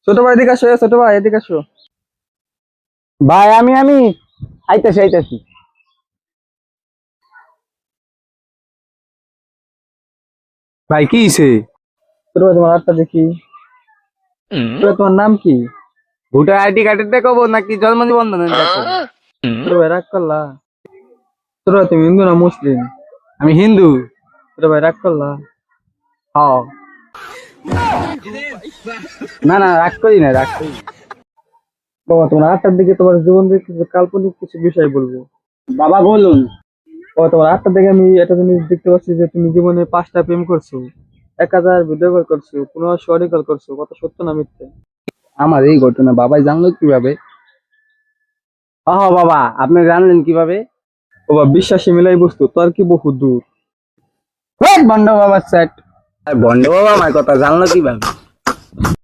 ছোট ভাই এদিকে আসো, ছোট ভাই এদিকে আসো। ভাই আমি আইতাছি। ভাই কি হইছে? ছোট ভাই তোমার হাতটা দেখি। ছোট ভাই, তোমার নাম কি? ভোটার আইডি কার্ডের দেখাবো নাকি জন্ম নিবন্ধনের দেখাবো? ছোট ভাই রাগ করলা? ছোট ভাই তুমি হিন্দু না মুসলিম? আমি হিন্দু। ছোট ভাই রাগ করলা? হ্যাঁ। না রাগ করি না। বাবা তোমার হাতটার দিকে, তোমার জীবন থেকে কিছু কাল্পনিক কিছু বিষয় বলবো। বাবা বলুন। বাবা তোমার হাতটা দেখে আমি একটা জিনিস দেখতে পাচ্ছি যে তুমি জীবনে 5টা প্রেম করছো, 1000 ভিডিও কল করছো, 1500 অডিও কল করছো। কত সত্য না মিথ্যে? আমার এই ঘটনা বাবাই জানলো কিভাবে? বাবা আপনি জানলেন কিভাবে? বাবা বিশ্বাসী মিলাই বস্তু তোর কি বহু দূর। বন্ড বাবার সেট। বন্ড বাবা আমার কথা জানলো কিভাবে?